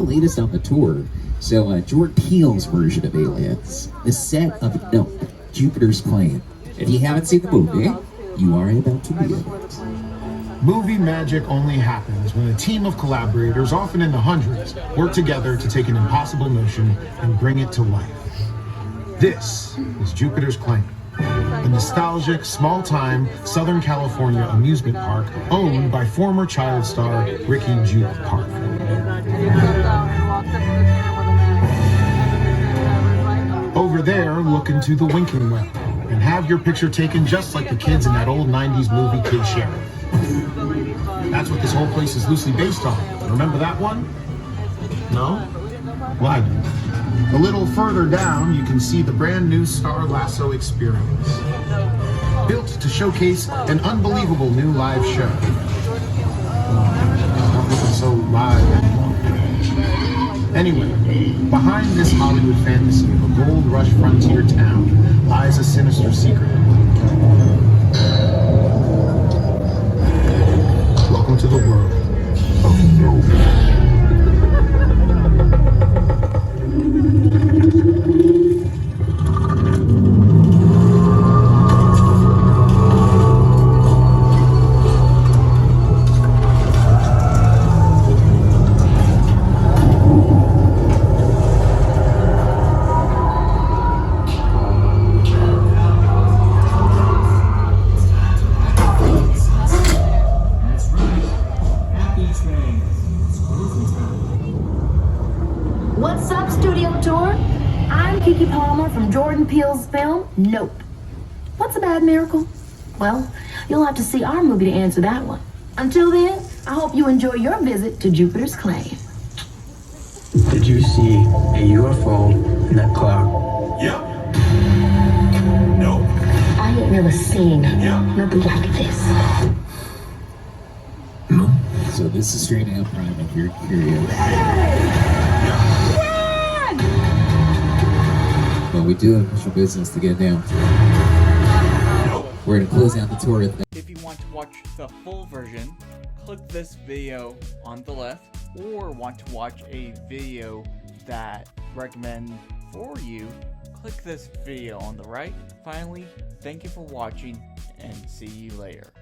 latest on the tour. So, Jordan Peele's version of Aliens, the set of Nope, Jupiter's Claim. If you haven't seen the movie, you are about to be in it. Movie magic only happens when a team of collaborators, often in the hundreds, work together to take an impossible notion and bring it to life. This is Jupiter's Claim, a nostalgic, small-time Southern California amusement park owned by former child star Ricky Juke Park. Over there, look into the winking well and have your picture taken just like the kids in that old 90s movie Kid Sheriff. That's what this whole place is loosely based on. Remember that one? No? Well, I do. A little further down, you can see the brand new Star Lasso experience. Built to showcase an unbelievable new live show. It's not looking so live anymore. Anyway, behind this Hollywood fantasy of a gold rush frontier town lies a sinister secret. Welcome to the world of Nope. What's up, Studio Tour? I'm Kiki Palmer from Jordan Peele's film, Nope. What's a bad miracle? Well, you'll have to see our movie to answer that one. Until then, I hope you enjoy your visit to Jupiter's Claim. Did you see a UFO in that cloud? Yep. No. I ain't never seen nothing like this. So this is straight out Prime if you're curious. But we do have official business to get down to. We're going to close out the tour with that. If you want to watch the full version, click this video on the left, or want to watch a video that recommend for you, click this video on the right. Finally, thank you for watching and see you later.